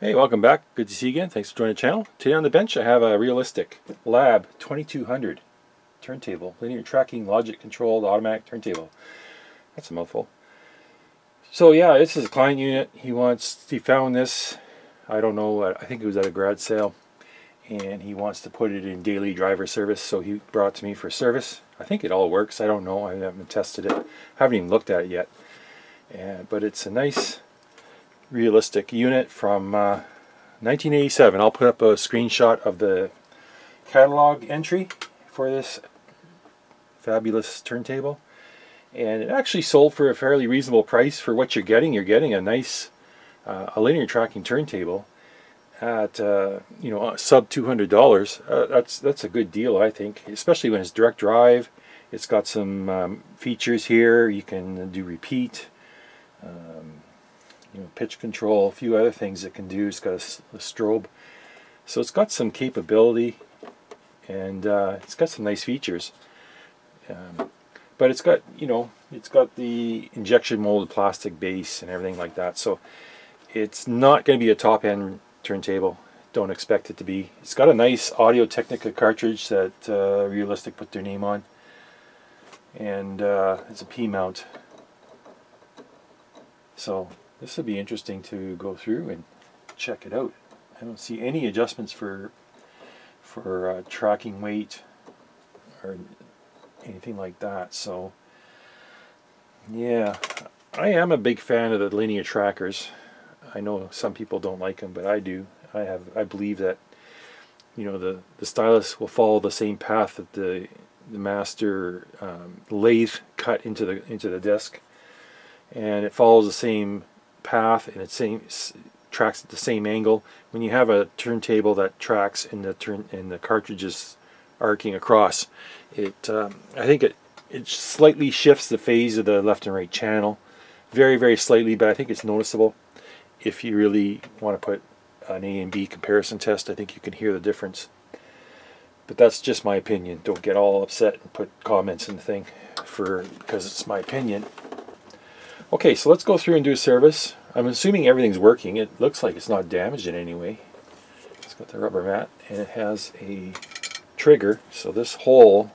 Hey, welcome back. Good to see you again. Thanks for joining the channel. Today on the bench I have a realistic LAB-2200 turntable, linear tracking, logic controlled automatic turntable. That's a mouthful. So yeah, this is a client unit. He found this, I don't know, I think it was at a garage sale, and he wants to put it in daily driver service, so he brought it to me for service. I think it all works. I don't know. I haven't tested it. Haven't even looked at it yet. But it's a nice realistic unit from 1987. I'll put up a screenshot of the catalog entry for this fabulous turntable, and it actually sold for a fairly reasonable price for what you're getting. You're getting a nice a linear tracking turntable at sub $200. That's a good deal, I think, especially when it's direct drive. It's got some features here. You can do repeat, pitch control, a few other things it can do. It's got a strobe, so it's got some capability, and it's got some nice features. But it's got the injection molded plastic base and everything like that, so it's not going to be a top-end turntable. Don't expect it to be. It's got a nice Audio Technica cartridge that Realistic put their name on, and it's a P mount, so this will be interesting to go through and check it out. I don't see any adjustments for tracking weight or anything like that. So yeah, I am a big fan of the linear trackers. I know some people don't like them, but I do. I believe that the stylus will follow the same path that the master lathe cut into the disc, and it follows the same path, and it tracks at the same angle. When you have a turntable that tracks and the cartridge is arcing across, I think it slightly shifts the phase of the left and right channel, very, very slightly, but I think it's noticeable. If you really want to put an A and B comparison test, I think you can hear the difference. But that's just my opinion. Don't get all upset and put comments in the thing because it's my opinion. Okay, so let's go through and do a service. I'm assuming everything's working. It looks like it's not damaged in any way. It's got the rubber mat, and it has a trigger, so this hole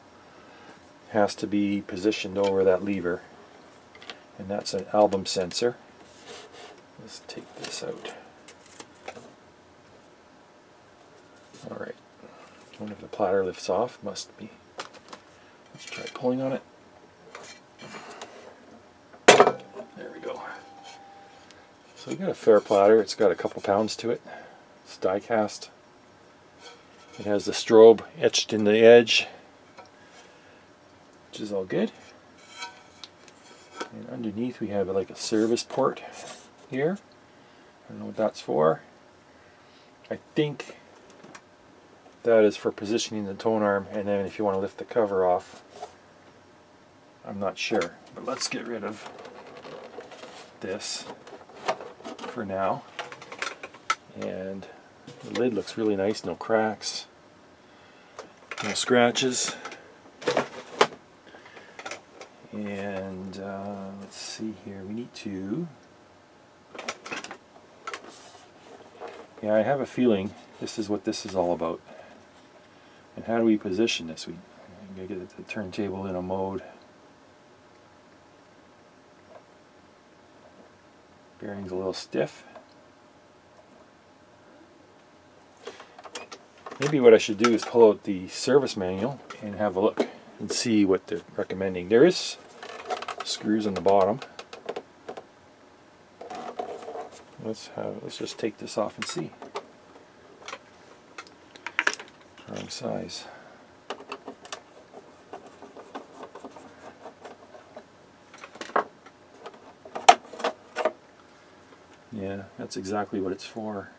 has to be positioned over that lever, and that's an album sensor. Let's take this out. Alright, I wonder if the platter lifts off. Must be. Let's try pulling on it. There we go. So we got a fair platter. It's got a couple pounds to it. It's die cast. It has the strobe etched in the edge, which is all good. And underneath we have like a service port here. I don't know what that's for. I think that is for positioning the tone arm, and then if you want to lift the cover off, I'm not sure. But let's get rid of this for now. And the lid looks really nice, no cracks, no scratches. And let's see here, we need to, yeah, I have a feeling this is what this is all about. And how do we position this? We gotta get the turntable in a mode. Bearing's a little stiff. Maybe what I should do is pull out the service manual and have a look and see what they're recommending. There is screws on the bottom. Let's just take this off and see. Wrong size. Yeah, that's exactly what it's for.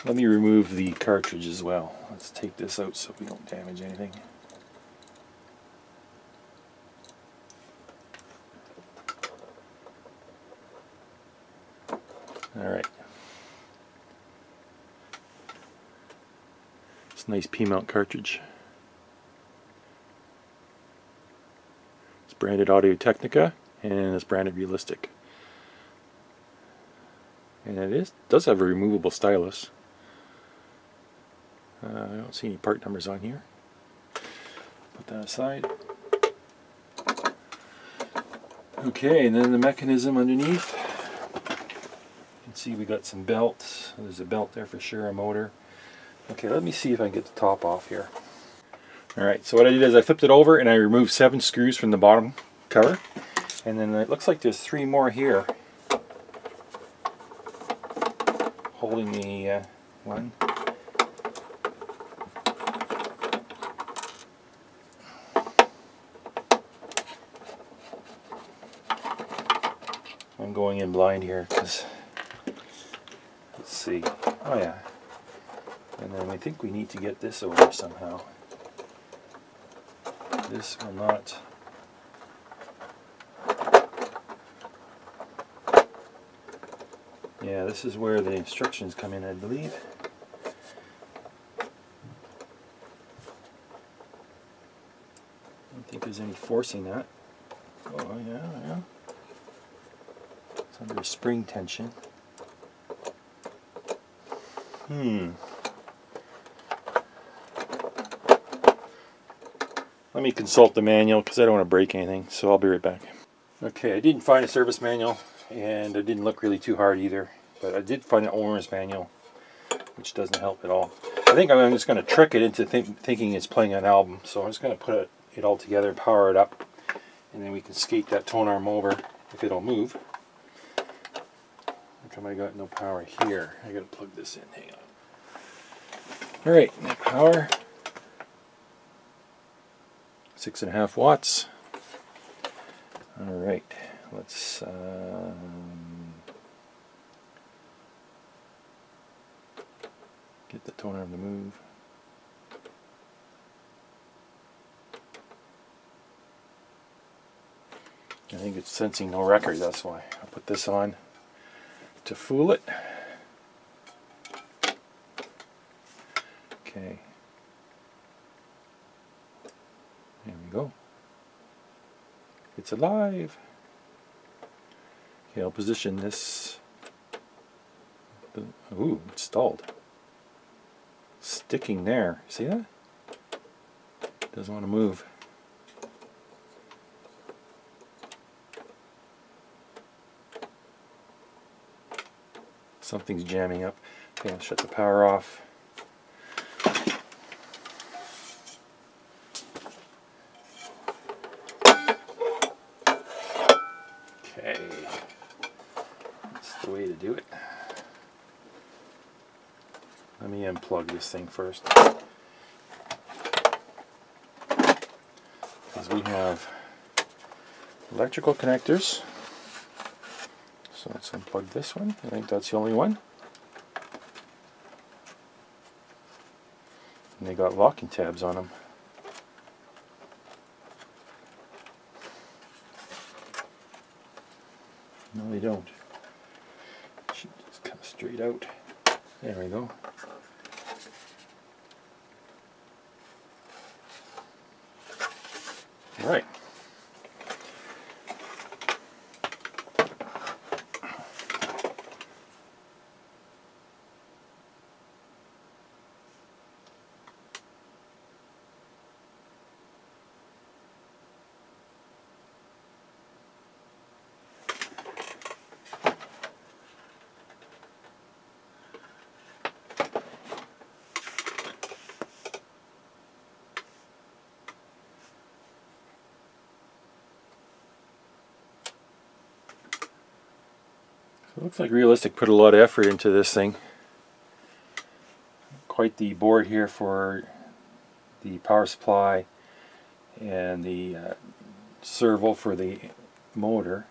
Let me remove the cartridge as well. Let's take this out so we don't damage anything. Alright. It's a nice P-mount cartridge. It's branded Audio Technica, and it's branded Realistic. And it does have a removable stylus. I don't see any part numbers on here. Put that aside. Okay, and then the mechanism underneath. You can see we got some belts. There's a belt there for sure, a motor. Okay, let me see if I can get the top off here. Alright, so what I did is I flipped it over and I removed 7 screws from the bottom cover. And then it looks like there's 3 more here. Holding the one. I'm going in blind here because, let's see, oh yeah, and then I think we need to get this over somehow. This will not, yeah, this is where the instructions come in, I believe. I don't think there's any forcing that. Oh yeah, yeah. It's under spring tension. Let me consult the manual because I don't want to break anything, so I'll be right back. Okay, I didn't find a service manual, and it didn't look really too hard either, but I did find an owner's manual, which doesn't help at all. I think I'm just going to trick it into thinking it's playing an album, so I'm just going to put it all together and power it up, and then we can skate that tone arm over if it'll move. How come I got no power here? I got to plug this in, hang on. Alright, power. 6.5 watts. Alright, let's get the tone arm to move. I think it's sensing no record, that's why. I'll put this on to fool it. Okay. There we go. It's alive. Okay, I'll position this. Ooh, it's stalled. Sticking there. See that? Doesn't want to move. Something's jamming up. Okay, I'll shut the power off. Okay, that's the way to do it. Let me unplug this thing first, because we have electrical connectors. So let's unplug this one. I think that's the only one. And they got locking tabs on them. No, they don't. Should just come straight out. There we go. All right. It looks like Realistic put a lot of effort into this thing. Quite the board here for the power supply and the servo for the motor.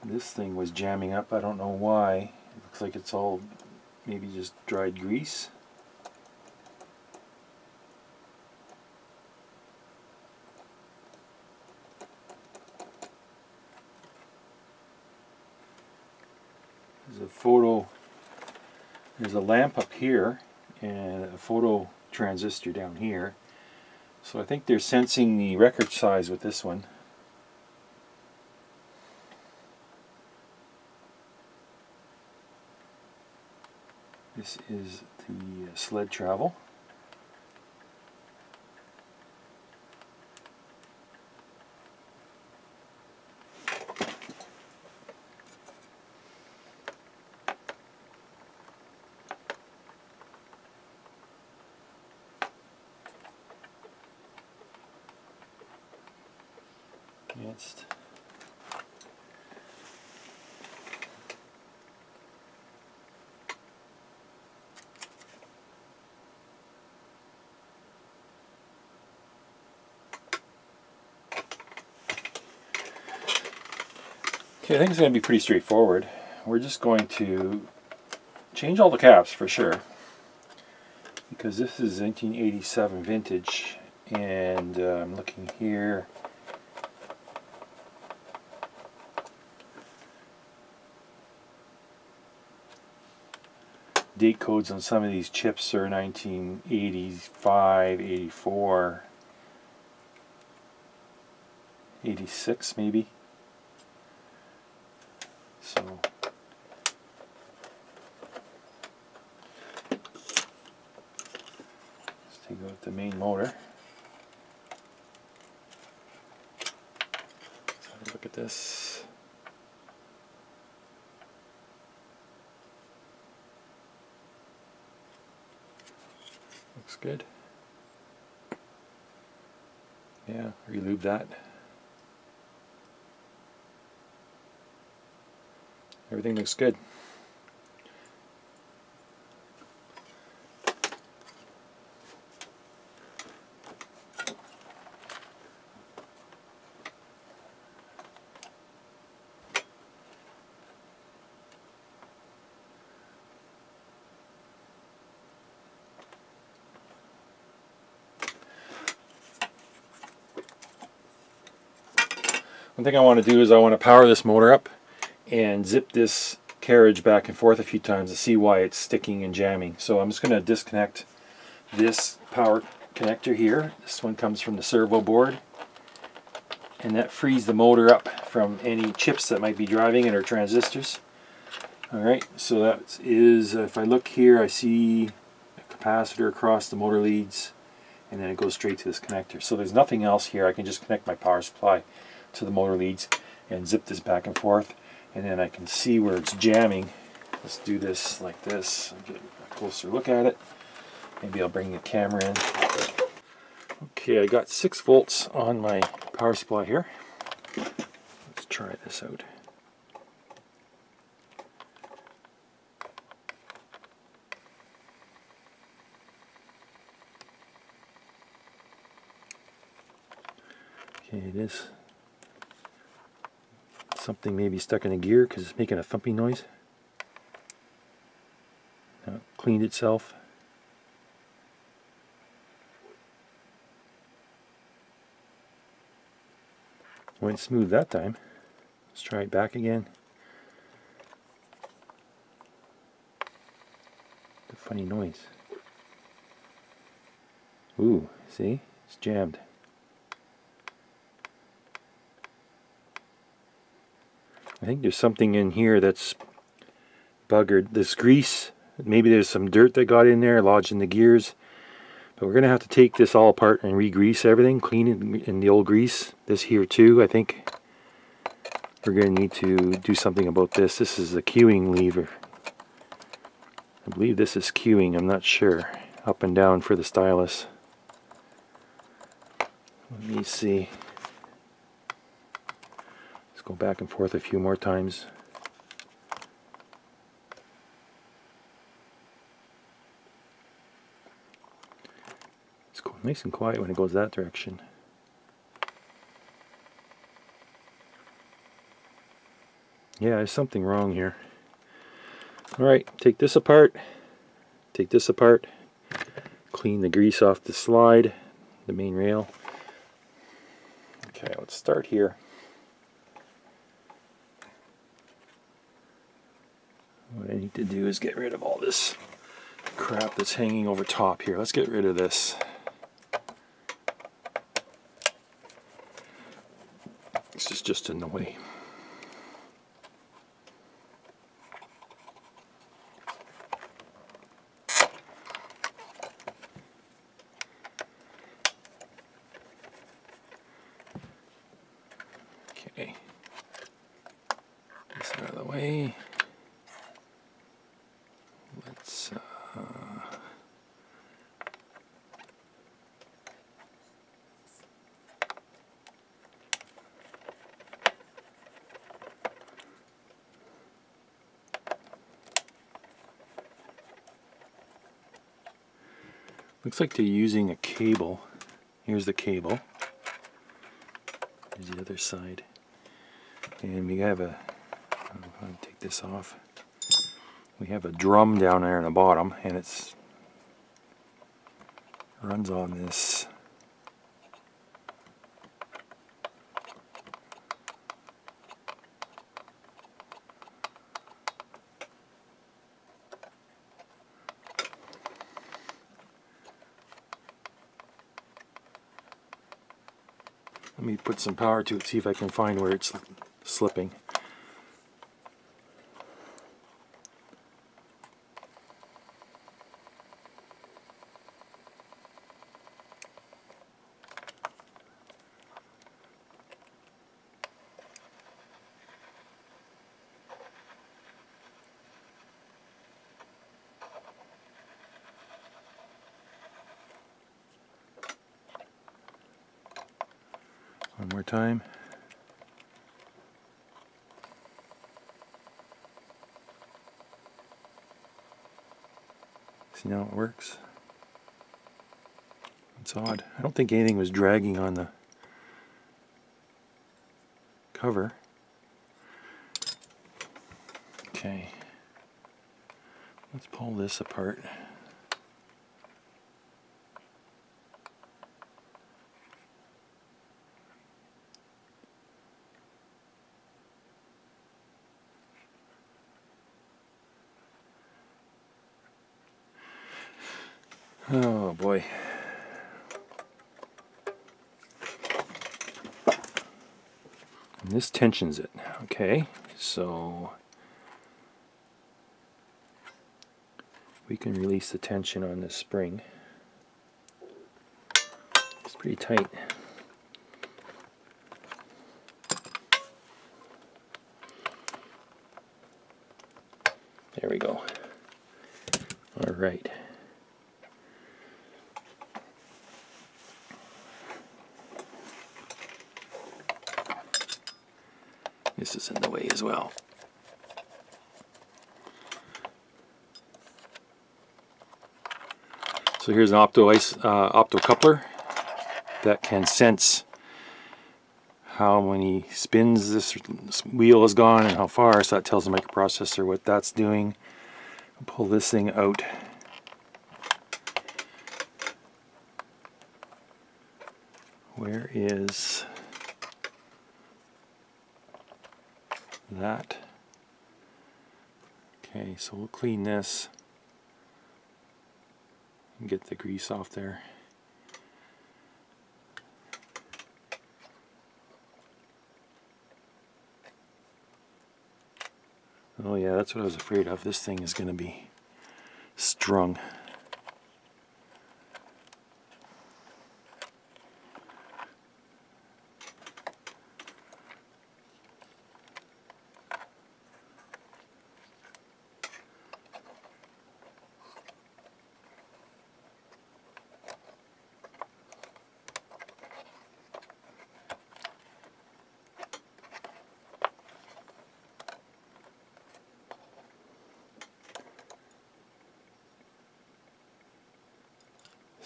This thing was jamming up, I don't know why. It looks like it's all maybe just dried grease. There's a lamp up here and a photo transistor down here. So I think they're sensing the record size with this one. This is the sled travel. Against okay, I think it's going to be pretty straightforward. We're just going to change all the caps for sure, because this is 1987 vintage, and I'm looking here. Date codes on some of these chips are 1985, 84, 86 maybe. So let's take out the main motor. Let's have a look at this. Looks good. Yeah, relube that. Everything looks good. One thing I want to do is I want to power this motor up and zip this carriage back and forth a few times to see why it's sticking and jamming. So I'm just going to disconnect this power connector here. This one comes from the servo board, and that frees the motor up from any chips that might be driving it or transistors. Alright, so that is, if I look here, I see a capacitor across the motor leads, and then it goes straight to this connector. So there's nothing else here. I can just connect my power supply to the motor leads and zip this back and forth, and then I can see where it's jamming. Let's do this like this and get a closer look at it. Maybe I'll bring the camera in. Okay, I got 6 volts on my power supply here. Let's try this out. Okay, it is something maybe stuck in a gear because it's making a thumping noise. Now it cleaned itself. Went smooth that time. Let's try it back again. The funny noise. Ooh, see? It's jammed. I think there's something in here that's buggered. This grease, maybe there's some dirt that got in there, lodged in the gears. But we're going to have to take this all apart and re-grease everything, clean it in the old grease. This here too, I think. We're going to need to do something about this. This is the cueing lever. I believe this is cueing, I'm not sure. Up and down for the stylus. Let me see. Let's go back and forth a few more times. It's nice and quiet when it goes that direction. Yeah, there's something wrong here. Alright, take this apart. Take this apart. Clean the grease off the slide, the main rail. Okay, let's start here. What I need to do is get rid of all this crap that's hanging over top here. Let's get rid of this. This is just in the way. Okay. This out of the way. Let's looks like they're using a cable. Here's the cable. Here's the other side. And we have a, I'll take this off. We have a drum down there in the bottom, and it's runs on this Let me put some power to it, see if I can find where it's slipping. One more time. See how it works? It's odd. I don't think anything was dragging on the cover. Okay. Let's pull this apart. Oh boy. And this tensions it. Okay, so we can release the tension on this spring. It's pretty tight. There we go. All right. This is in the way as well. So here's an opto coupler that can sense how many spins this wheel has gone and how far, so that tells the microprocessor what that's doing. I'll pull this thing out. Where is that? Okay, so we'll clean this and get the grease off there. Oh yeah, that's what I was afraid of. This thing is going to be strung.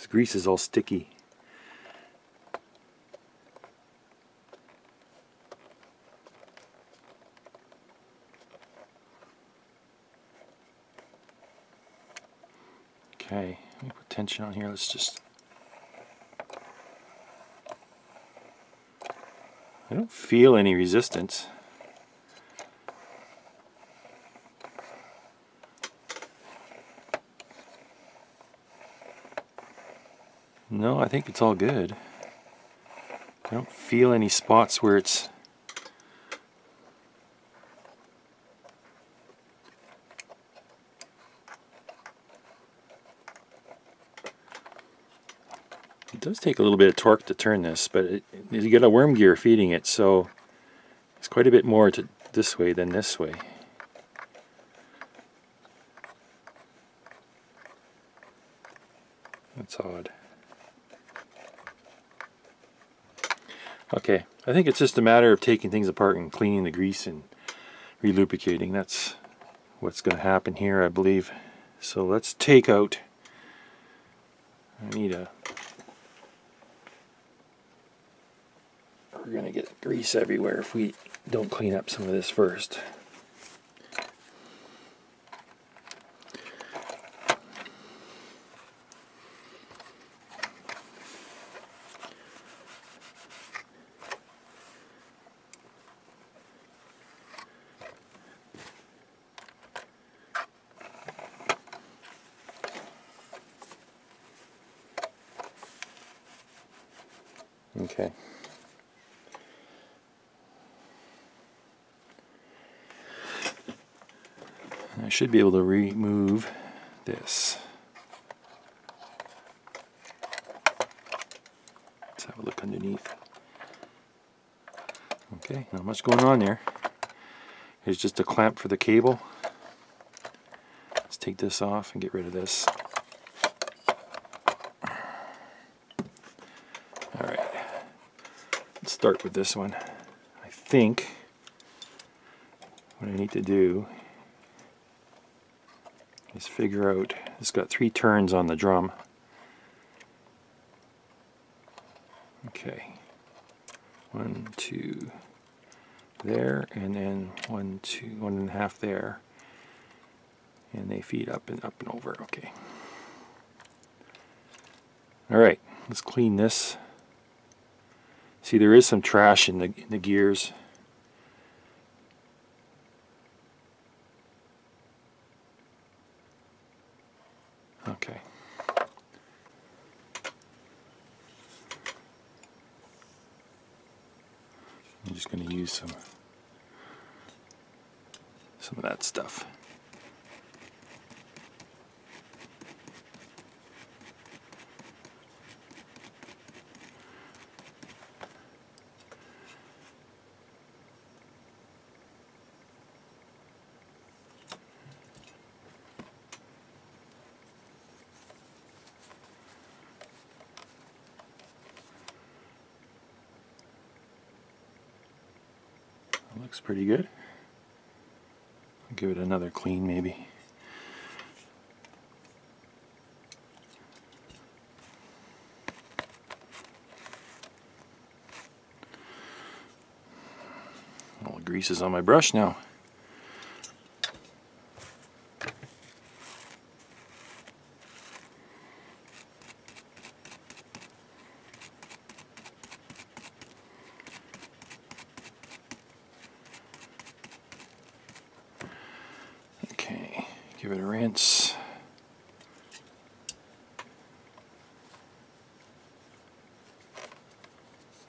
This grease is all sticky. Okay, let me put tension on here. Let's just... I don't feel any resistance. No, I think it's all good. I don't feel any spots where it's... It does take a little bit of torque to turn this, but you get a worm gear feeding it, so it's quite a bit more to this way than this way. That's odd. Okay, I think it's just a matter of taking things apart and cleaning the grease and relubricating. That's what's going to happen here, I believe. So let's take out... I need a... We're going to get grease everywhere if we don't clean up some of this first. Okay. I should be able to remove this. Let's have a look underneath. Okay, not much going on there. Here's just a clamp for the cable. Let's take this off and get rid of this. Alright, let's start with this one. I think what I need to do is figure out, it's got 3 turns on the drum. Okay, 1, 2 there, and then 1, 2, 1.5 there, and they feed up and over. Okay. All right, let's clean this. See, there is some trash in the gears. Okay. I'm just going to use some of that stuff. Looks pretty good. I'll give it another clean maybe. All the grease is on my brush now. Give it a rinse.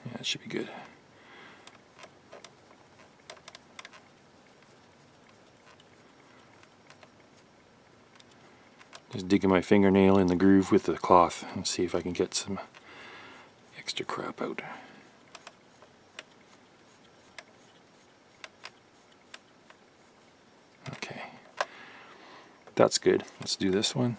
Yeah, that should be good. Just digging my fingernail in the groove with the cloth and see if I can get some extra crap out. Okay. That's good. Let's do this one.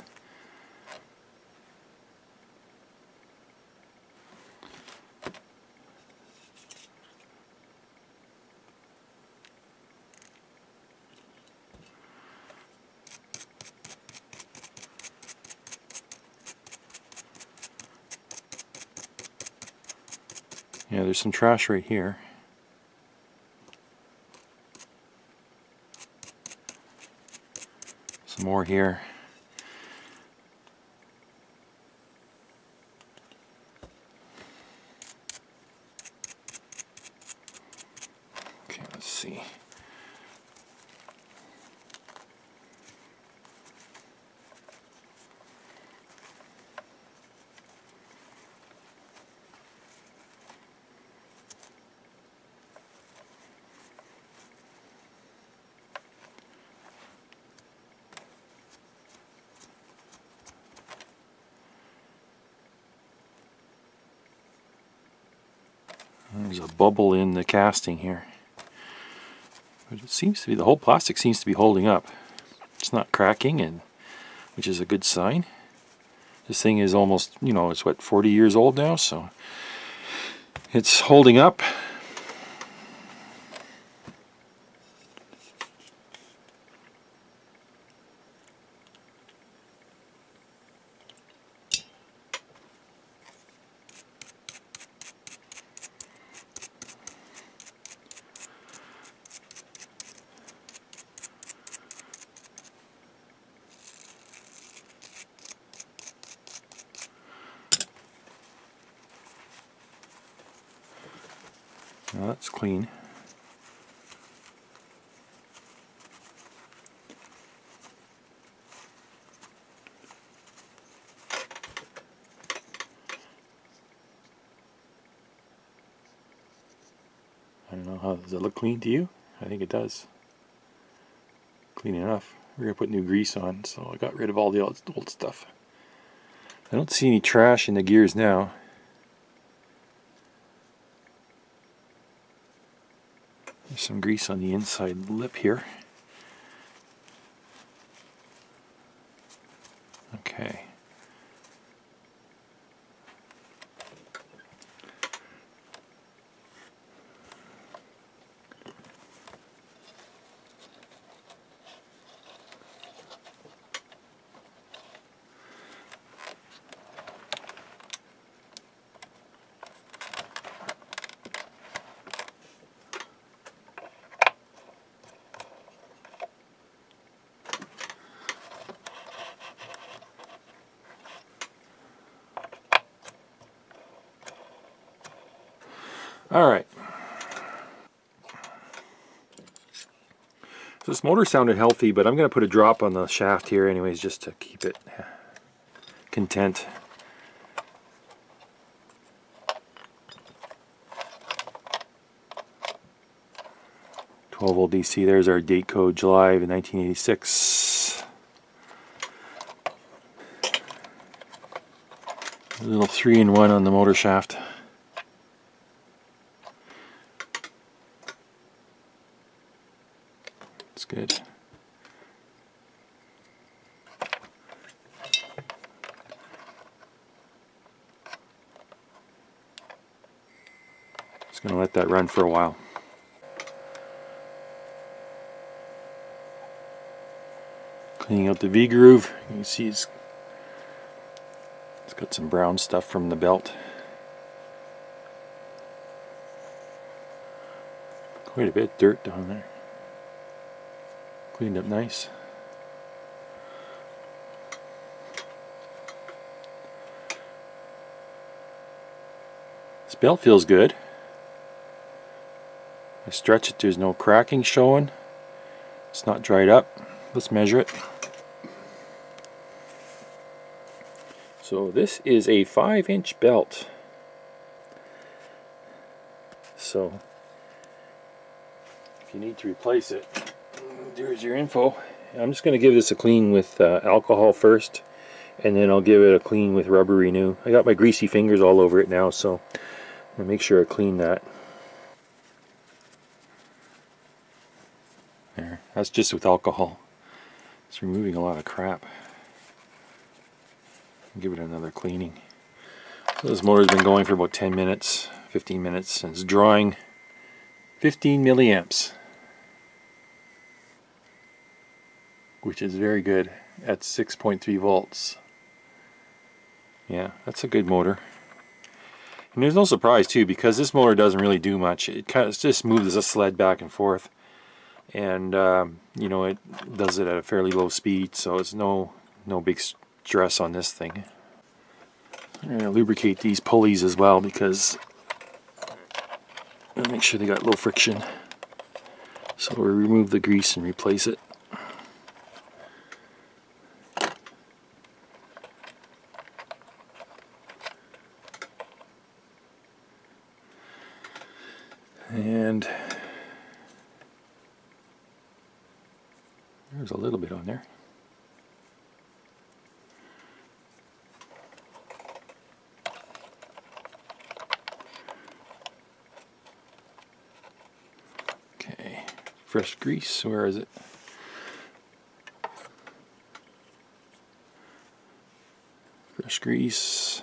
Yeah, there's some trash right here. Some more here. Okay, let's see. There's a bubble in the casting here. But it seems to be, the whole plastic seems to be holding up. It's not cracking, and which is a good sign. This thing is almost, you know, it's what, 40 years old now, so it's holding up. Now that's clean. I don't know, how does it look clean to you? I think it does. Clean enough. We're going to put new grease on, so I got rid of all the old stuff. I don't see any trash in the gears now. There's some grease on the inside lip here. Okay. Alright. So this motor sounded healthy, but I'm going to put a drop on the shaft here anyways, just to keep it content. Volt DC, there's our date code, July of 1986. A little 3-in-1 on the motor shaft. It's good. Just going to let that run for a while. Cleaning out the V-groove. You can see it's got some brown stuff from the belt. Quite a bit of dirt down there. Cleaned up nice. This belt feels good. I stretch it, there's no cracking showing. It's not dried up. Let's measure it. So this is a 5-inch belt. So if you need to replace it, there's your info. I'm just going to give this a clean with alcohol first, and then I'll give it a clean with Rubber Renew. I got my greasy fingers all over it now, so I'm going to make sure I clean that. There, that's just with alcohol. It's removing a lot of crap. Give it another cleaning. So this motor's been going for about 10 minutes, 15 minutes, and it's drawing 15 milliamps, which is very good at 6.3 volts. Yeah, that's a good motor. And there's no surprise too, because this motor doesn't really do much. It kind of just moves a sled back and forth, and you know, it does it at a fairly low speed, so it's no big stress on this thing. I'm going to lubricate these pulleys as well, because I'll make sure they got low friction. So we'll remove the grease and replace it. And there's a little bit on there. fresh grease. Where is it? Fresh grease.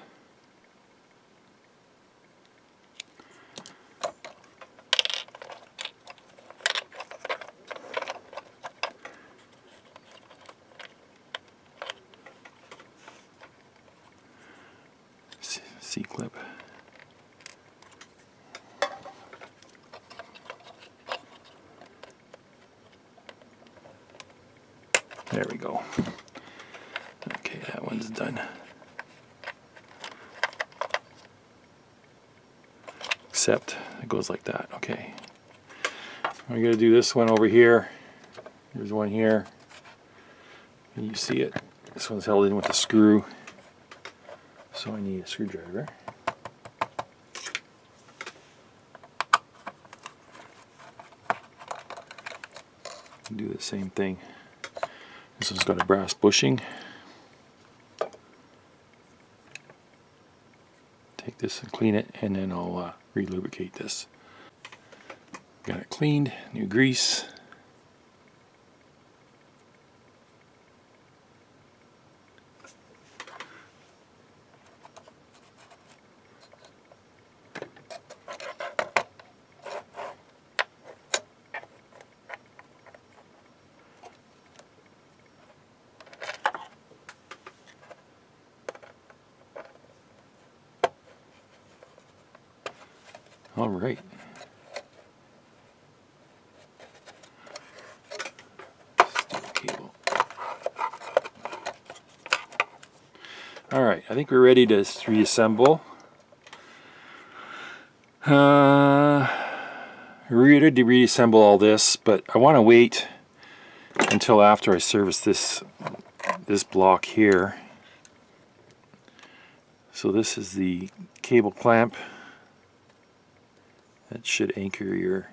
C-clip. There we go. Okay, that one's done. Except it goes like that. Okay. I'm going to do this one over here. There's one here. Can you see it? This one's held in with a screw. So I need a screwdriver. Do the same thing. This one's got a brass bushing. Take this and clean it, and then I'll re-lubricate this. Got it cleaned, new grease. All right. Steel cable. All right, I think we're ready to reassemble. We're ready to reassemble all this, but I want to wait until after I service this block here. So this is the cable clamp. That should anchors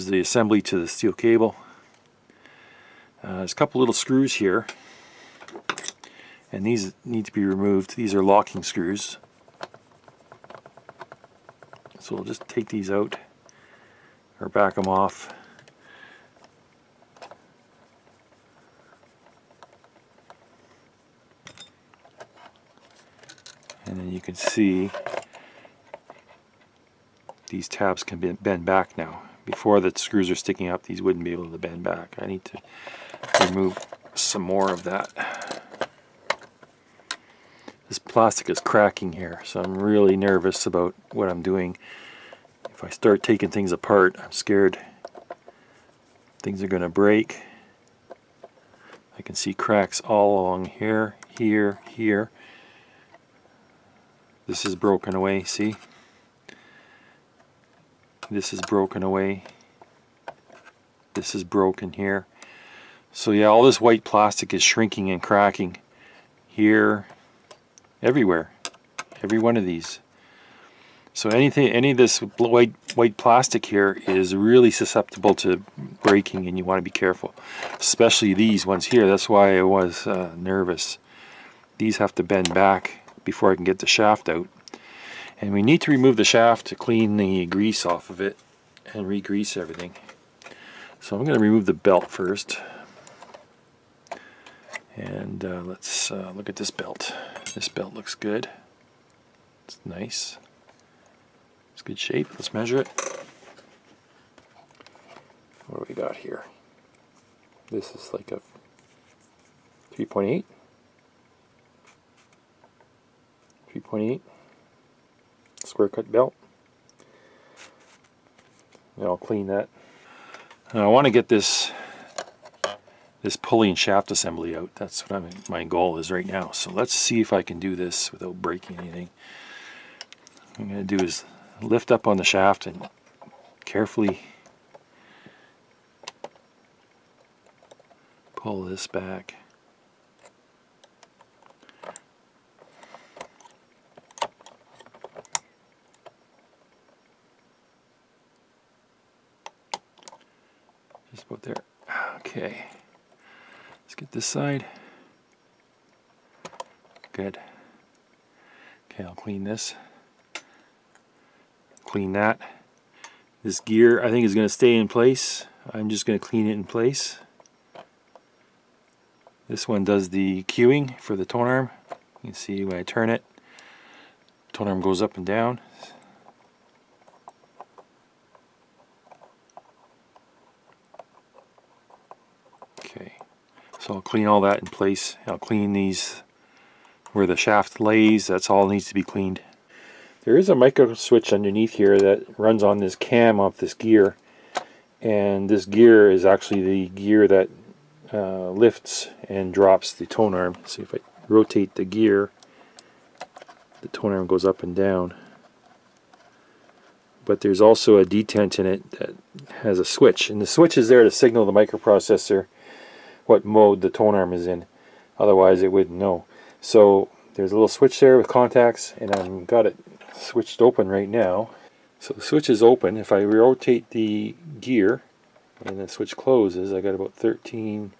the assembly to the steel cable. There's a couple little screws here, and these need to be removed. These are locking screws. So we'll just take these out or back them off. And then you can see these tabs can bend back now. Before the screws are sticking up, these wouldn't be able to bend back. I need to remove some more of that. This plastic is cracking here, so I'm really nervous about what I'm doing. If I start taking things apart, I'm scared things are going to break. I can see cracks all along here, here, here. This is broken away, see? This is broken away. This is broken here. So yeah, all this white plastic is shrinking and cracking here, everywhere, every one of these. So any of this white plastic here is really susceptible to breaking, and you want to be careful, especially these ones here. That's why I was nervous. These have to bend back before I can get the shaft out. And we need to remove the shaft to clean the grease off of it and re-grease everything. So I'm going to remove the belt first. And let's look at this belt. This belt looks good. It's nice. It's good shape. Let's measure it. What do we got here? This is like a 3.8. 3.8 square cut belt. And I'll clean that. And I want to get this pulley and shaft assembly out. That's what my goal is right now. So let's see if I can do this without breaking anything. What I'm going to do is lift up on the shaft and carefully pull this back. Just about there. Okay. Let's get this side. Good. Okay, I'll clean this. Clean that. This gear I think is going to stay in place. I'm just going to clean it in place. This one does the cueing for the tone arm. You can see when I turn it, tone arm goes up and down. Okay, so I'll clean all that in place. I'll clean these where the shaft lays. That's all needs to be cleaned. There is a micro switch underneath here that runs on this cam off this gear, and this gear is actually the gear that lifts and drops the tone arm. See, if I rotate the gear, the tone arm goes up and down. But there's also a detent in it that has a switch, and the switch is there to signal the microprocessor what mode the tone arm is in. Otherwise it wouldn't know. So there's a little switch there with contacts, and I've got it switched open right now. So the switch is open. If I rotate the gear and the switch closes, I got about 15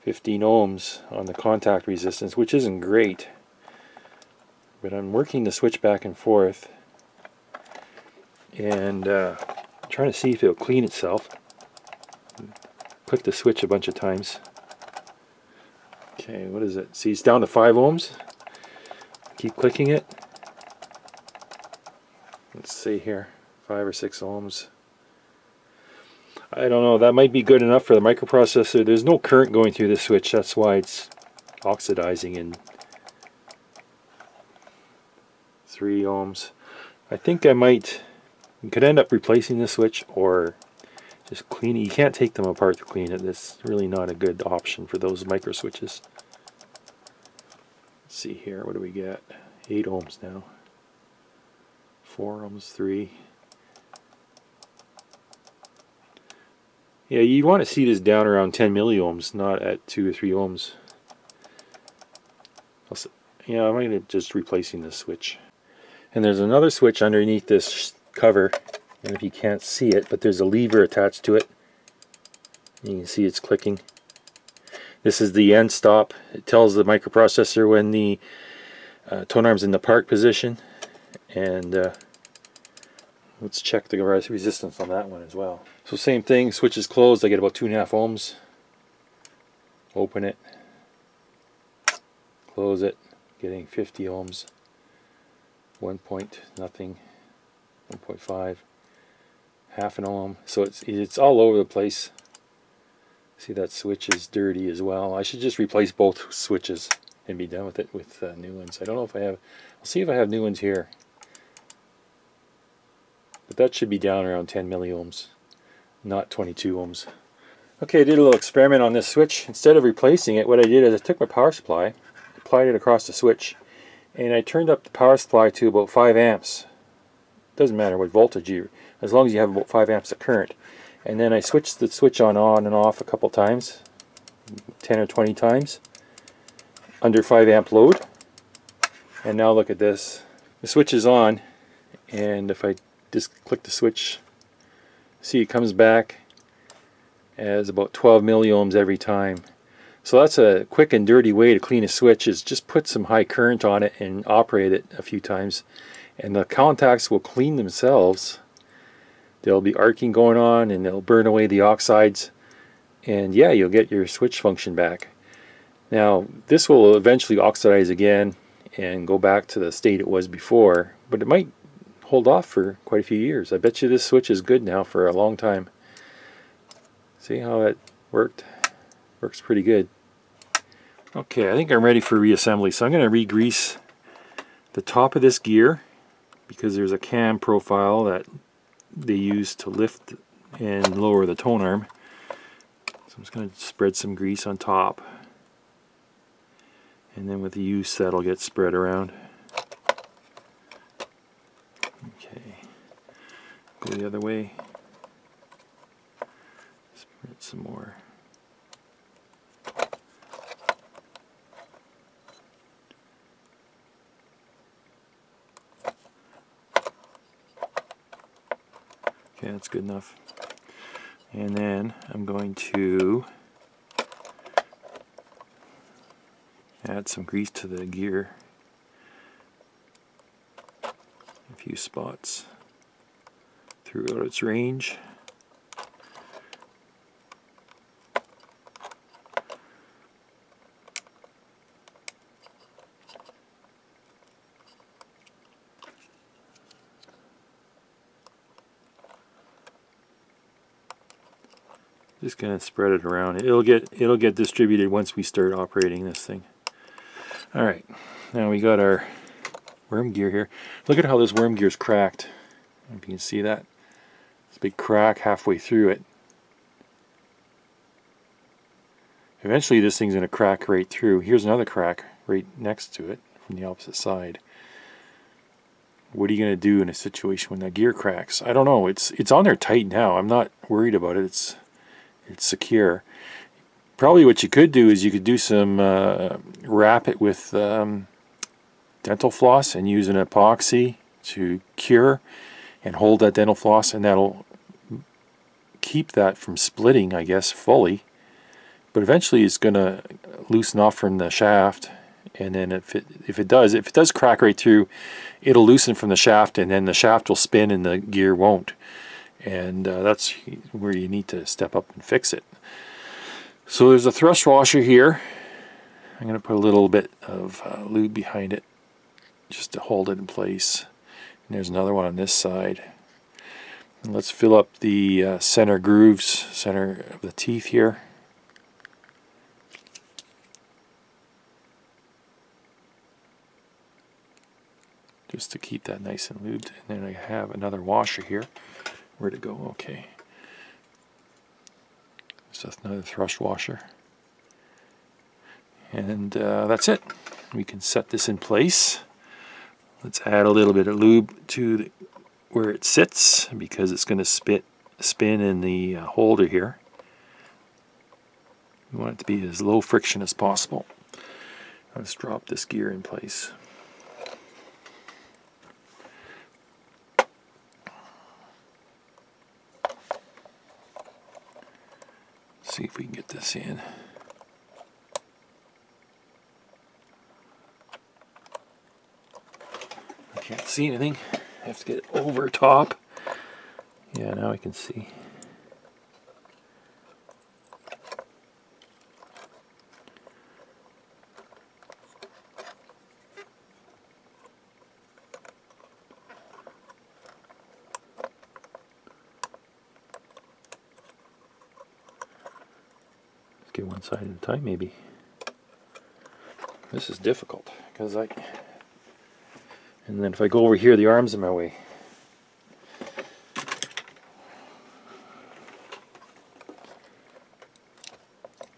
ohms on the contact resistance, which isn't great. But I'm working the switch back and forth and trying to see if it'll clean itself. Click the switch a bunch of times. Okay, what is it? See, it's down to 5 ohms. Keep clicking it. Let's see here, 5 or 6 ohms. I don't know, that might be good enough for the microprocessor. There's no current going through this switch, that's why it's oxidizing. And 3 ohms. I think I might, you could end up replacing the switch or just clean it. You can't take them apart to clean it. That's really not a good option for those micro switches. Let's see here, what do we get? 8 ohms now. 4 ohms, 3. Yeah, you want to see this down around 10 milliohms, not at 2 or 3 ohms. Yeah, I'm going to just replacing this switch. And there's another switch underneath this cover. I don't know if you can't see it, but there's a lever attached to it. You can see it's clicking. This is the end stop. It tells the microprocessor when the tone arm's in the park position. And let's check the resistance on that one as well. So same thing, switch is closed. I get about 2.5 ohms. Open it. Close it. Getting 50 ohms. 1 point nothing. 1.5. Half an ohm. So it's all over the place. See, that switch is dirty as well. I should just replace both switches and be done with it with new ones. I don't know if I have. I'll see if I have new ones here. But that should be down around 10 milliohms, not 22 ohms. Okay, I did a little experiment on this switch. Instead of replacing it, what I did is I took my power supply, applied it across the switch, and I turned up the power supply to about 5 amps. Doesn't matter what voltage you, as long as you have about 5 amps of current. And then I switched the switch on and off a couple times, 10 or 20 times, under 5 amp load. And now look at this. The switch is on, and if I just click the switch, see, it comes back as about 12 milliohms every time. So that's a quick and dirty way to clean a switch, is just put some high current on it and operate it a few times, and the contacts will clean themselves. There'll be arcing going on and they'll burn away the oxides, and yeah, you'll get your switch function back. Now this will eventually oxidize again and go back to the state it was before, but it might hold off for quite a few years. I bet you this switch is good now for a long time. See how it worked? Works pretty good. Okay, I think I'm ready for reassembly, so I'm going to re-grease the top of this gear because there's a cam profile that they use to lift and lower the tone arm. So I'm just going to spread some grease on top, and then with the use that'll get spread around. Okay, go the other way, spread some more. Okay, that's good enough. And then I'm going to add some grease to the gear. A few spots throughout its range. Just gonna spread it around. It'll get distributed once we start operating this thing. All right, now we got our worm gear here. Look at how this worm gear's cracked. If you can see that, it's a big crack halfway through it. Eventually, this thing's gonna crack right through. Here's another crack right next to it from the opposite side. What are you gonna do in a situation when that gear cracks? I don't know. It's on there tight now. I'm not worried about it. It's secure. Probably what you could do is you could do some wrap it with dental floss and use an epoxy to cure and hold that dental floss, and that'll keep that from splitting, I guess, fully. But eventually it's going to loosen off from the shaft, and then if it does crack right through, it'll loosen from the shaft, and then the shaft will spin and the gear won't. And that's where you need to step up and fix it. So there's a thrust washer here. I'm going to put a little bit of lube behind it just to hold it in place. And there's another one on this side. And let's fill up the center grooves, center of the teeth here. Just to keep that nice and lubed. And then I have another washer here. Where'd it go? Okay. So that's another thrust washer. And that's it. We can set this in place. Let's add a little bit of lube to where it sits, because it's going to spin in the holder here. We want it to be as low friction as possible. Let's drop this gear in place. See if we can get this in. I can't see anything. I have to get it over top. Yeah, now I can see. Get one side at a time, maybe. This is difficult because and then if I go over here, the arm's in my way.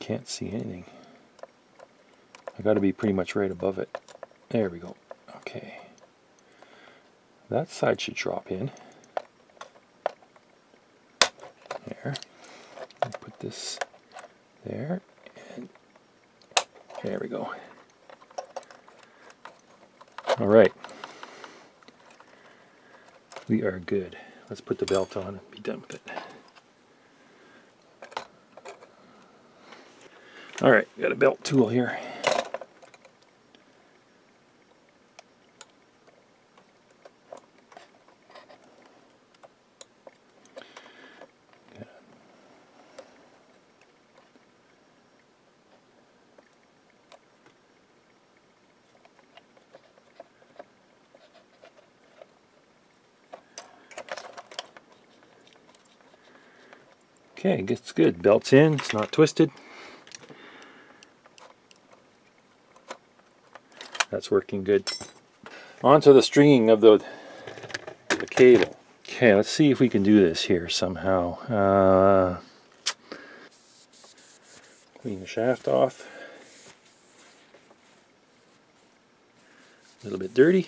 Can't see anything. I got to be pretty much right above it. There we go. Okay. That side should drop in. There. I'll put this there, and there we go. All right, we are good. Let's put the belt on and be done with it. All right, got a belt tool here. Okay, it's good. Belt's in, it's not twisted. That's working good. Onto the stringing of the cable. Okay, let's see if we can do this here somehow. Clean the shaft off. A little bit dirty.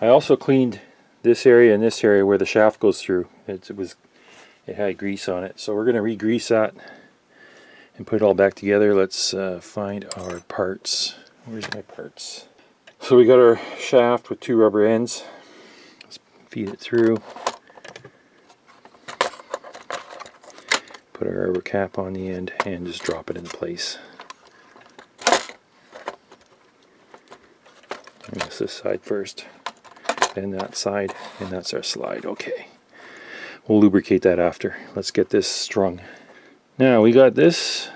I also cleaned this area and this area where the shaft goes through. It had grease on it, so we're going to re-grease that and put it all back together. Let's find our parts. Where's my parts? So we got our shaft with two rubber ends. Let's feed it through. Put our rubber cap on the end and just drop it in place. I guess this side first. and that side, and that's our slide. Okay, we'll lubricate that after. Let's get this strung. Now we got this.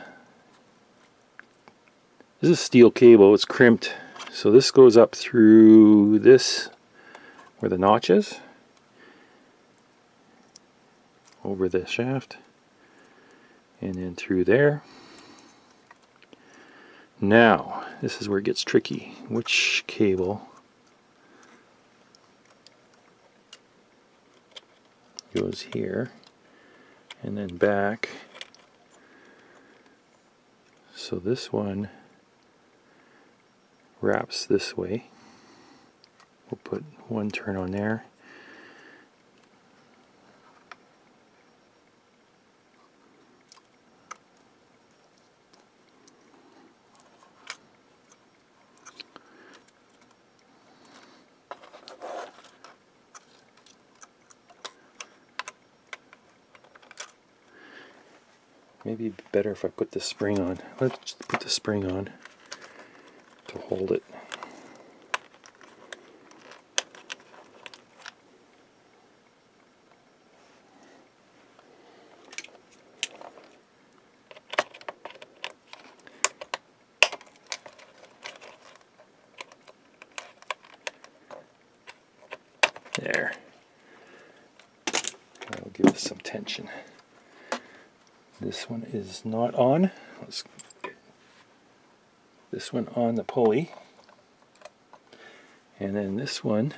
This is steel cable. It's crimped, so this goes up through this where the notch is, over the shaft, and then through there. Now this is where it gets tricky. Which cable goes here and then back? So this one wraps this way. We'll put one turn on there. Maybe better if I put the spring on. Let's just put the spring on to hold it. There. That'll give us some tension. This one is not on. Let's get this one on the pulley. And then this one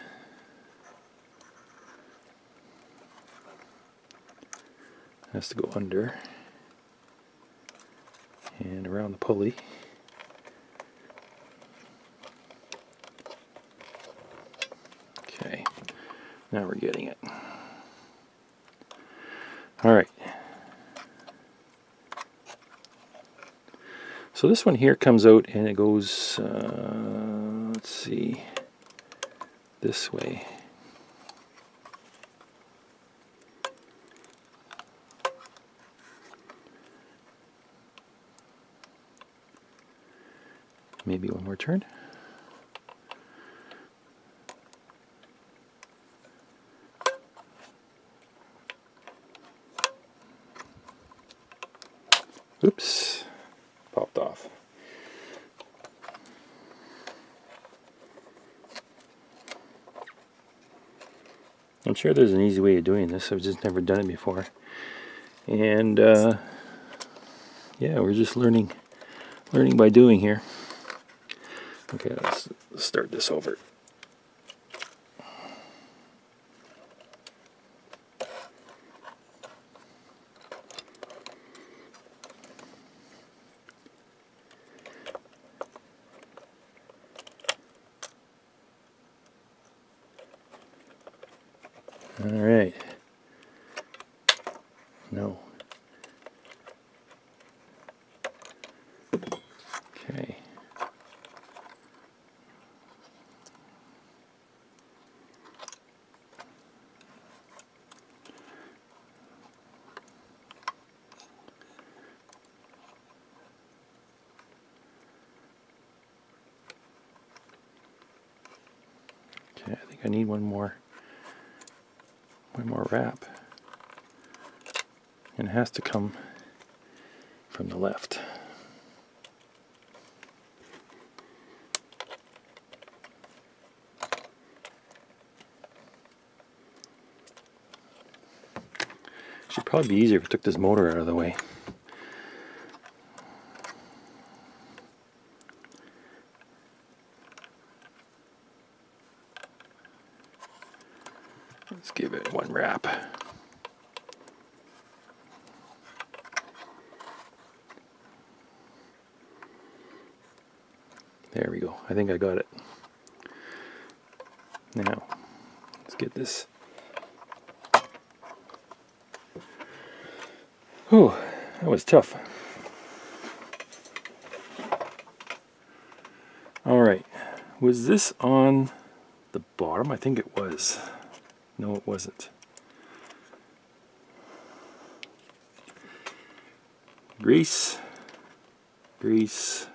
has to go under and around the pulley. Okay, now we're getting it. All right. So this one here comes out and it goes, let's see, this way. Maybe one more turn. Oops. Popped off. I'm sure there's an easy way of doing this. I've just never done it before, and yeah, we're just learning by doing here. Okay, let's start this over. All right. No. Okay. Okay, I think I need one more wrap, and it has to come from the left. Should probably be easier if I took this motor out of the way. Let's give it one wrap. There we go. I think I got it. Now, let's get this. Oh, that was tough. All right. Was this on the bottom? I think it was. No, it wasn't. Grease. Grease.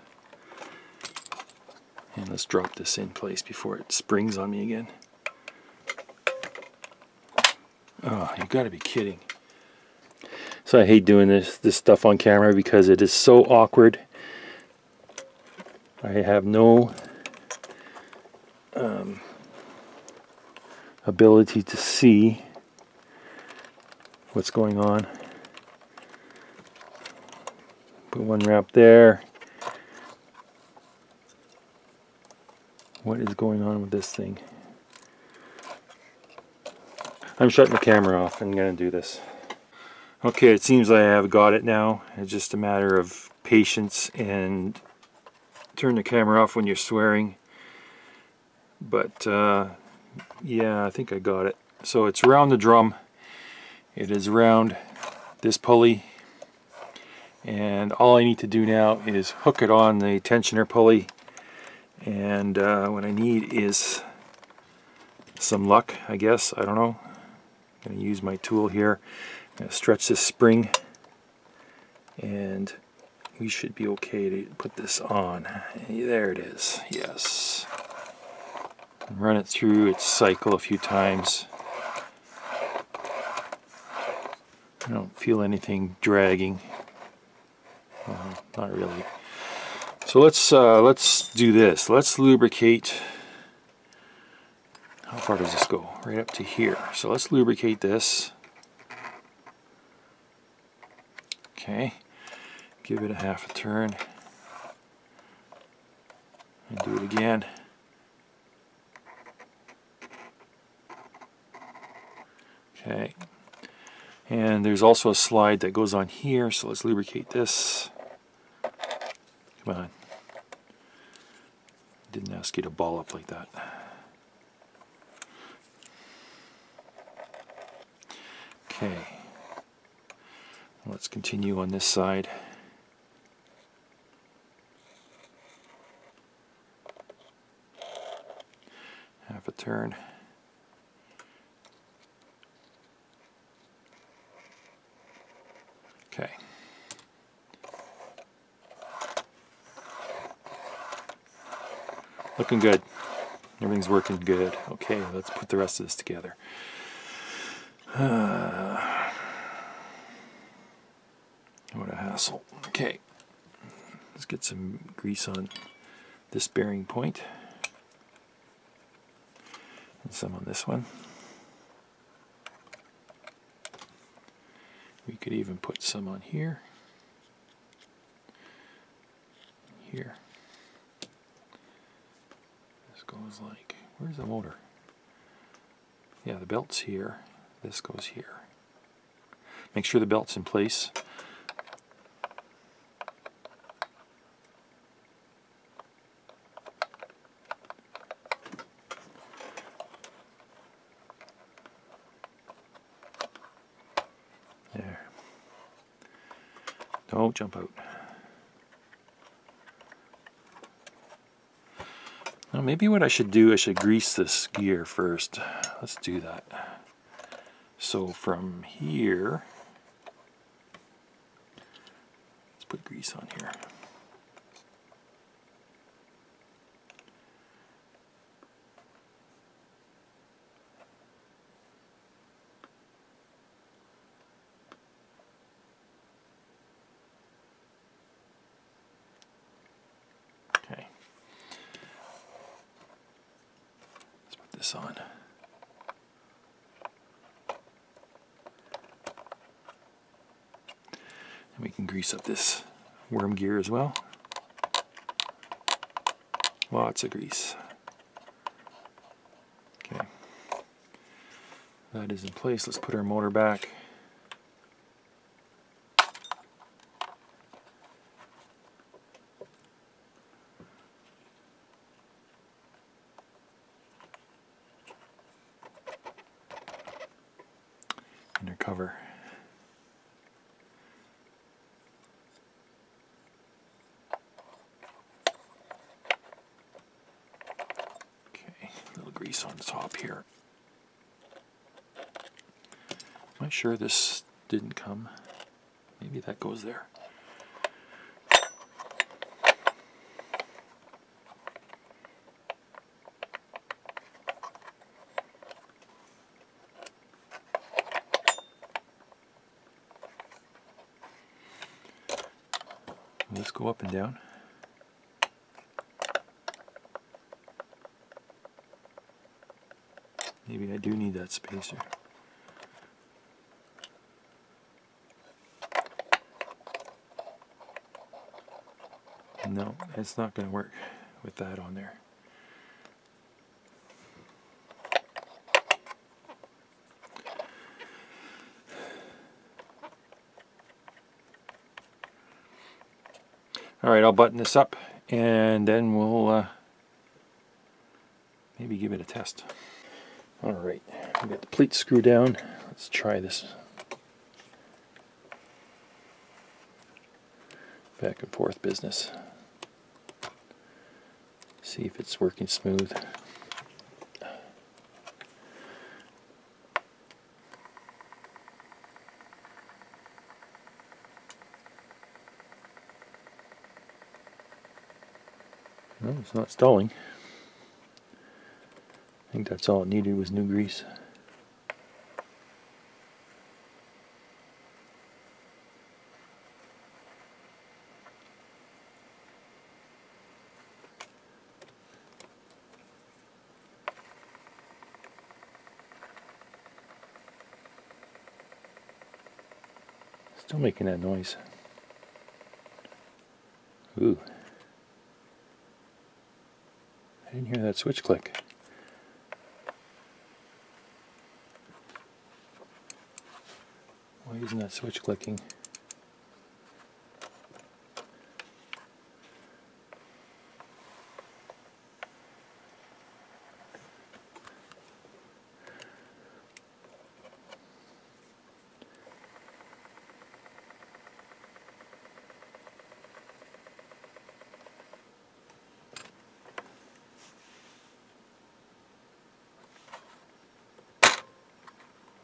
And let's drop this in place before it springs on me again. Oh, you gotta be kidding. So I hate doing this stuff on camera because it is so awkward. I have no ability to see what's going on. Put one wrap there. What is going on with this thing? I'm shutting the camera off. I'm going to do this. Okay, it seems I have got it now. It's just a matter of patience and turn the camera off when you're swearing. But yeah, I think I got it. So it's around the drum. It is around this pulley. And all I need to do now is hook it on the tensioner pulley. And what I need is some luck, I guess. I don't know. I'm going to use my tool here. I'm going to stretch this spring. And we should be okay to put this on. There it is. Yes. Run it through its cycle a few times. I don't feel anything dragging. Not really. So let's do this. Let's lubricate. How far does this go? Right up to here. So let's lubricate this. Okay. Give it a half a turn. And do it again. Okay. And there's also a slide that goes on here, so let's lubricate this. Come on. Didn't ask you to ball up like that. Okay. Let's continue on this side. Half a turn. Okay. Looking good. Everything's working good. Okay, let's put the rest of this together. What a hassle. Okay. Let's get some grease on this bearing point. And some on this one. We could even put some on here. Here. This goes like, where's the motor? Yeah, the belt's here. This goes here. Make sure the belt's in place. There. Don't jump out. Now maybe what I should do, I should grease this gear first. Let's do that. So from here, let's put grease on here. Okay. Let's put this on. And we can grease up this worm gear as well. Lots of grease. Okay. That is in place. Let's put our motor back. Inner cover. Grease on the top here. Am I sure this didn't come? Maybe that goes there. let's go up and down. Maybe I do need that spacer. No, it's not going to work with that on there. Alright, I'll button this up and then we'll maybe give it a test. Alright, we got the pleat screw down. Let's try this back and forth business. See if it's working smooth. No, it's not stalling. I think that's all it needed was new grease. Still making that noise. Ooh. I didn't hear that switch click. Why isn't that switch clicking?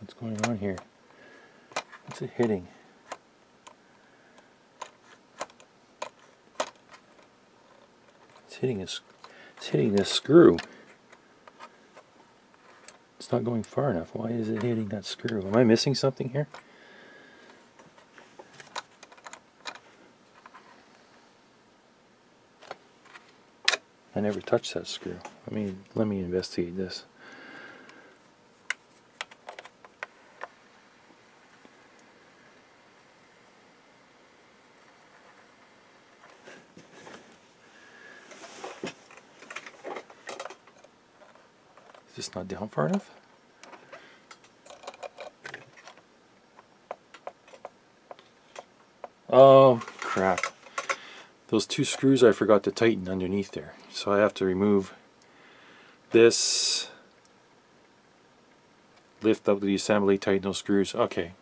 What's going on here? What's it hitting? It's hitting this screw. It's not going far enough. Why is it hitting that screw? Am I missing something here? I never touched that screw. Let me investigate this. Is this not down far enough? Oh, crap. Those two screws I forgot to tighten underneath there. So I have to remove this, lift up the assembly, tighten those screws. Okay.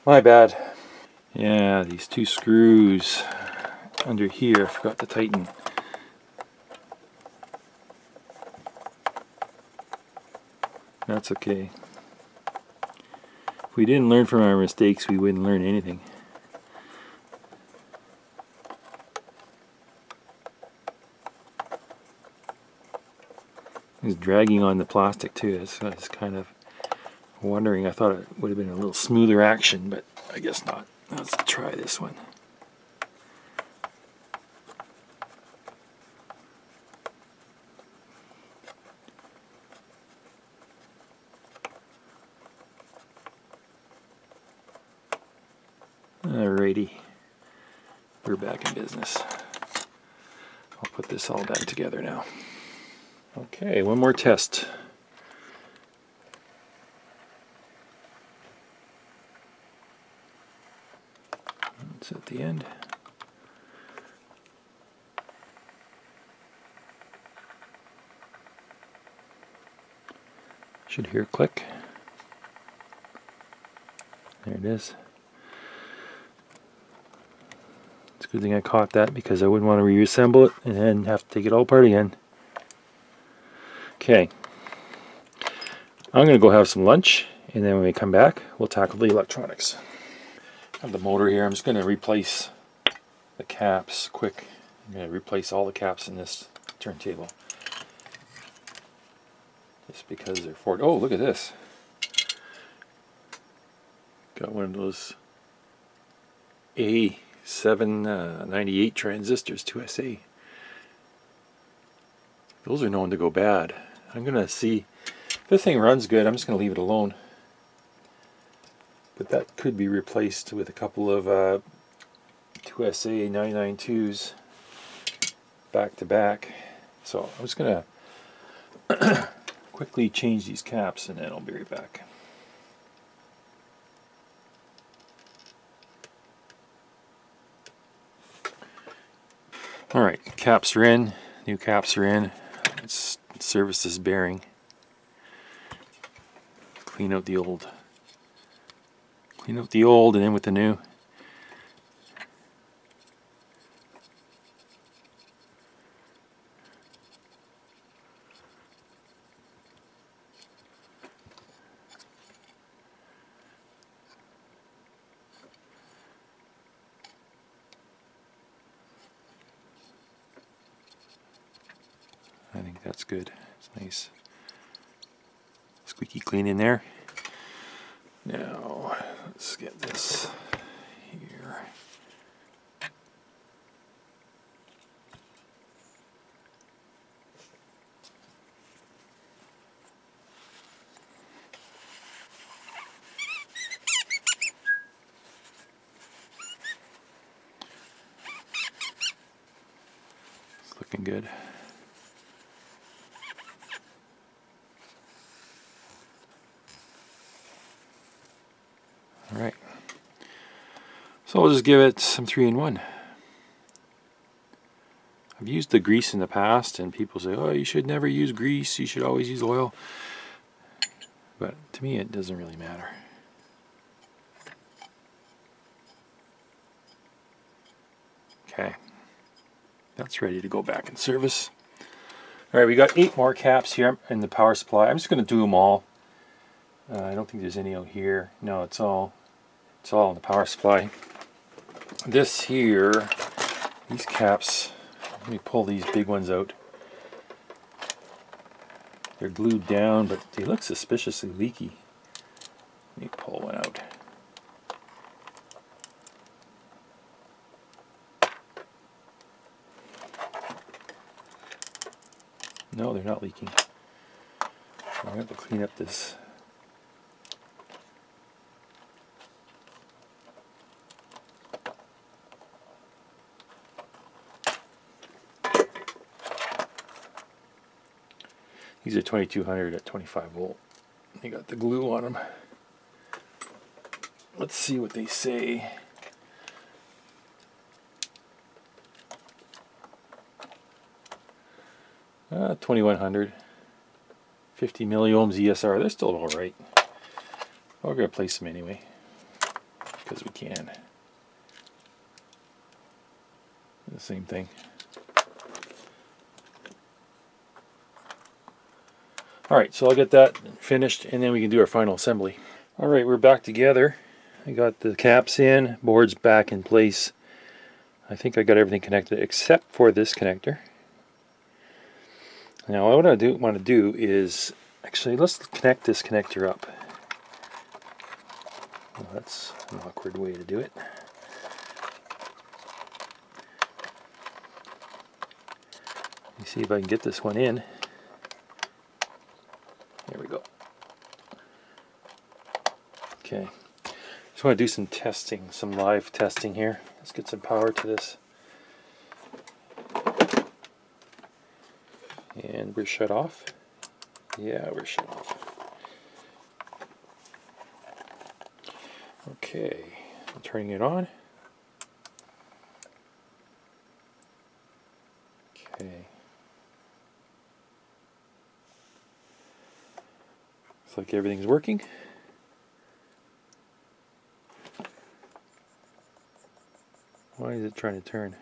My bad. Yeah, these two screws under here I forgot to tighten. That's okay. If we didn't learn from our mistakes, we wouldn't learn anything. It's dragging on the plastic too. I was kind of wondering. I thought it would have been a little smoother action, but I guess not. Let's try this one. Alrighty, we're back in business. I'll put this all back together now. Okay, one more test. It's at the end. Should hear a click. There it is. It's a good thing I caught that because I wouldn't want to reassemble it and then have to take it all apart again. Okay, I'm going to go have some lunch, and then when we come back, we'll tackle the electronics. I have the motor here. I'm just going to replace the caps quick. I'm going to replace all the caps in this turntable. Just because they're Ford. Oh, look at this. Got one of those A 798 transistors, 2SA. Those are known to go bad. I'm going to see if this thing runs good. I'm just going to leave it alone. But that could be replaced with a couple of 2SA 992s back to back. So I'm just going to quickly change these caps and then I'll be right back. Alright, caps are in, new caps are in. Let's service this bearing. Clean out the old. Clean out the old and in with the new. I think that's good. It's nice. Squeaky clean in there. Now, let's get this here. It's looking good. Alright, so I'll just give it some 3-in-1. I've used the grease in the past and people say, oh, you should never use grease, you should always use oil. But to me it doesn't really matter. Okay, that's ready to go back in service. Alright, we got 8 more caps here in the power supply. I'm just going to do them all. I don't think there's any out here. No, it's all in the power supply. This here, these caps, let me pull these big ones out. They're glued down, but they look suspiciously leaky. Let me pull one out. No, they're not leaking. I have to clean up this. These are 2200 at 25 volt. They got the glue on them. Let's see what they say. Uh, 2100. 50 milliohms ESR. They're still alright. We're going to place them anyway. Because we can. The same thing. Alright, so I'll get that finished and then we can do our final assembly. Alright, we're back together. I got the caps in, boards back in place. I think I got everything connected except for this connector. Now what I want to do is, actually let's connect this connector up. Well, that's an awkward way to do it. Let me see if I can get this one in. There we go. Okay, just want to do some testing, some live testing here. Let's get some power to this. And we're shut off. Yeah, we're shut off. Okay, I'm turning it on. Okay. Looks like everything's working. Why is it trying to turn?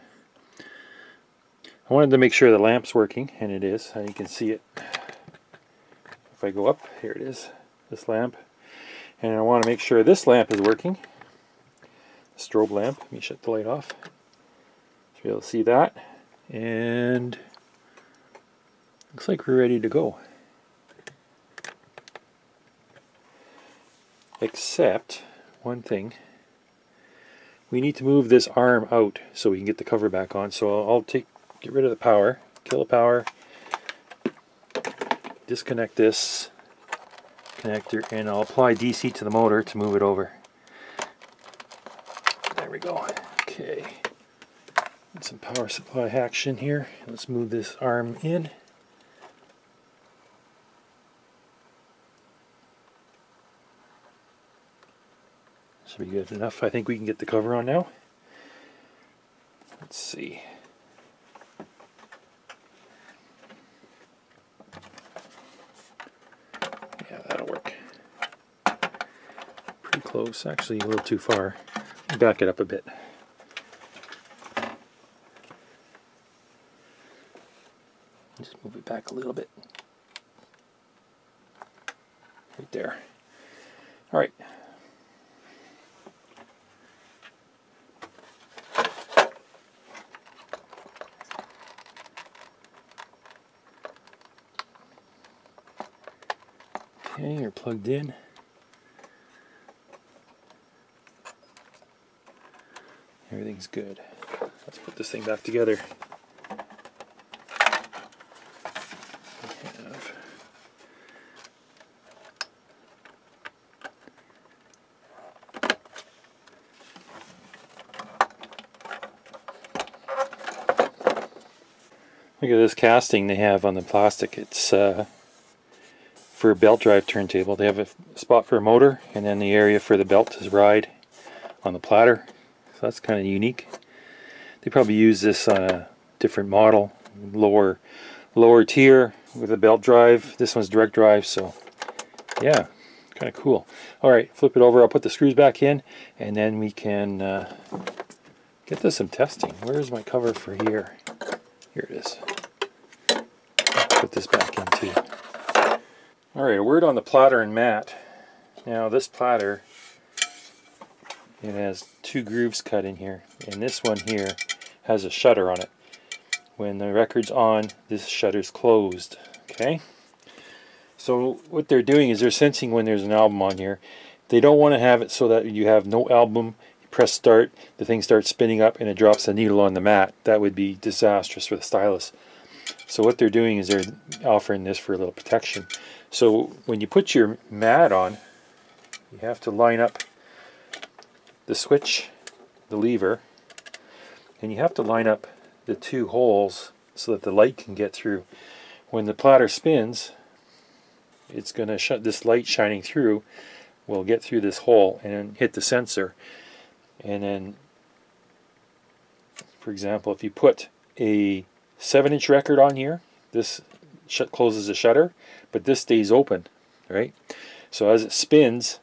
I wanted to make sure the lamp's working, and it is. You can see it. If I go up, here it is, this lamp. And I want to make sure this lamp is working. The strobe lamp. Let me shut the light off. So you'll see that. And looks like we're ready to go. Except one thing. we need to move this arm out so we can get the cover back on. So I'll get rid of the power, kill the power, disconnect this connector, and I'll apply DC to the motor to move it over. There we go. Okay. Get some power supply action here. Let's move this arm in. Should be good enough. I think we can get the cover on now. Let's see. Yeah, that'll work. Pretty close. Actually, a little too far. Back it up a bit. Just move it back a little bit. Right there. All right. Okay, you're plugged in. Everything's good. Let's put this thing back together. Look at this casting they have on the plastic. It's for a belt drive turntable. They have a spot for a motor and then the area for the belt to ride on the platter. So that's kind of unique. They probably use this on a different model, lower tier with a belt drive. This one's direct drive, so yeah, kind of cool. Alright, flip it over. I'll put the screws back in and then we can get to some testing. Where's my cover for here? Here it is. Put this back in too. Alright, a word on the platter and mat. Now this platter, it has two grooves cut in here, and this one here has a shutter on it. When the record's on, this shutter's closed. Okay? So what they're doing is they're sensing when there's an album on here. They don't want to have it so that you have no album. You press start, the thing starts spinning up and it drops the needle on the mat. That would be disastrous for the stylus. So what they're doing is they're offering this for a little protection. So when you put your mat on, you have to line up the switch, the lever, and you have to line up the two holes so that the light can get through. When the platter spins, it's going to shut. This light shining through will get through this hole and then hit the sensor. And then, for example, if you put a 7-inch record on here, this closes the shutter, but this stays open, right? So as it spins,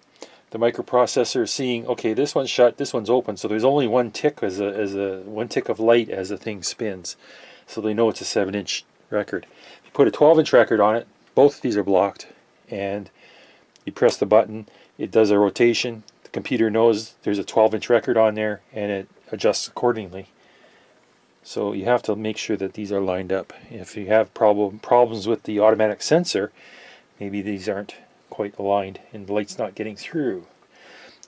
the microprocessor is seeing, okay, this one's shut, this one's open, so there's only one tick one tick of light as the thing spins, so they know it's a 7-inch record. If you put a 12-inch record on it, both of these are blocked, and you press the button, it does a rotation. The computer knows there's a 12-inch record on there, and it adjusts accordingly. So you have to make sure that these are lined up. If you have problems with the automatic sensor, maybe these aren't quite aligned and the light's not getting through.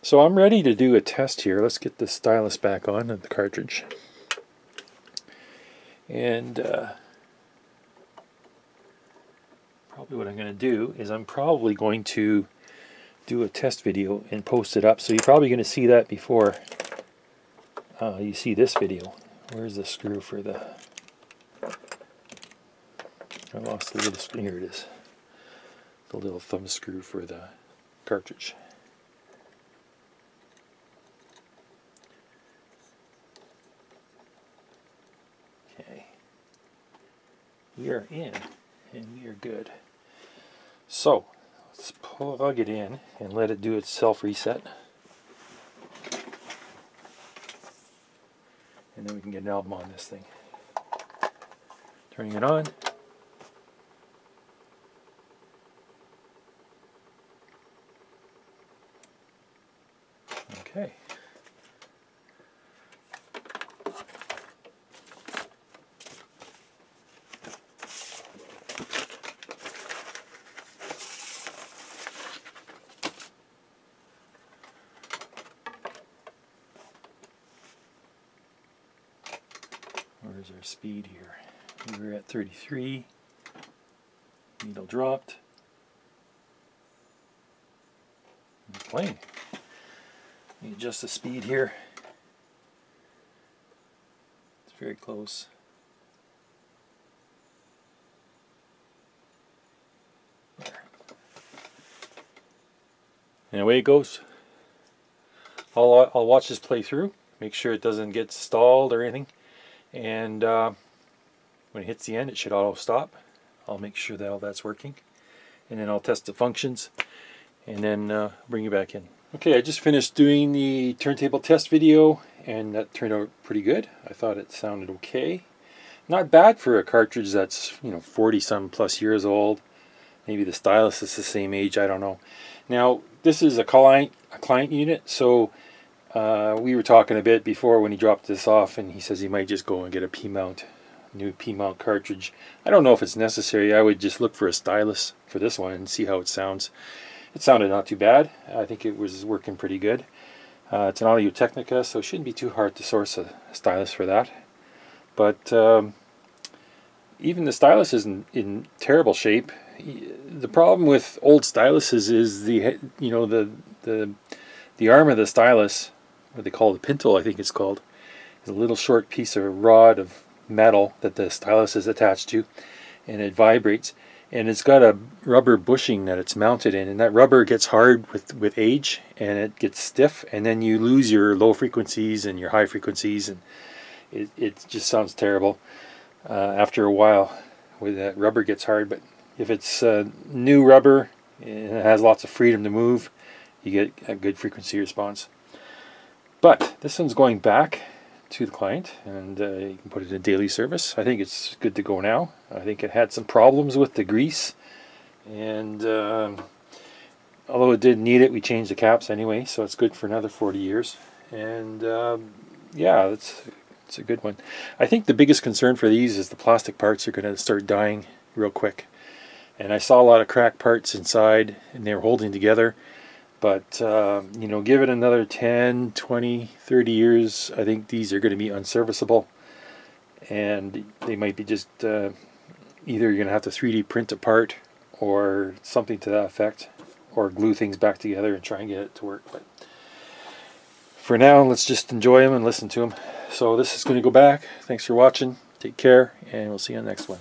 So I'm ready to do a test here. Let's get the stylus back on and the cartridge. And probably what I'm going to do is I'm probably going to do a test video and post it up. So you're probably going to see that before you see this video. Where's the screw for the... I lost the little screw. Here it is. The little thumb screw for the cartridge. Okay. We are in, and we are good. So, let's plug it in and let it do its self-reset. And then we can get an album on this thing. Turning it on. Okay. Where's our speed here? We were at 33. Needle dropped. It's playing. Let me adjust the speed here. It's very close. There. And away it goes. I'll watch this play through, make sure it doesn't get stalled or anything, and when it hits the end it should auto stop. I'll make sure that all that's working, and then I'll test the functions and then bring you back in. Okay, I just finished doing the turntable test video and that turned out pretty good. I thought it sounded okay. Not bad for a cartridge that's 40 some plus years old. Maybe the stylus is the same age, I don't know. Now this is a client unit, so we were talking a bit before when he dropped this off, and he says he might just go and get a P-mount, new P-mount cartridge. I don't know if it's necessary. I would just look for a stylus for this one and see how it sounds. It sounded not too bad. I think it was working pretty good. It's an Audio-Technica, so it shouldn't be too hard to source a stylus for that. But even the stylus isn't in terrible shape. The problem with old styluses is the arm of the stylus, what they call the pintle, I think it's called, is a little short piece of rod of metal that the stylus is attached to, and it vibrates, and it's got a rubber bushing that it's mounted in, and that rubber gets hard with age, and it gets stiff, and then you lose your low frequencies and your high frequencies, and it just sounds terrible after a while when that rubber gets hard. But if it's new rubber and it has lots of freedom to move, you get a good frequency response. But this one's going back to the client, and you can put it in daily service. I think it's good to go now. I think it had some problems with the grease, and although it didn't need it, we changed the caps anyway, so it's good for another 40 years. And yeah, it's a good one. I think the biggest concern for these is the plastic parts are going to start dying real quick. And I saw a lot of cracked parts inside, and they were holding together. But, give it another 10, 20, 30 years, I think these are going to be unserviceable. And they might be just, either you're going to have to 3D print a part or something to that effect, or glue things back together and try and get it to work. But for now, let's just enjoy them and listen to them. So this is going to go back. Thanks for watching. Take care, and we'll see you on the next one.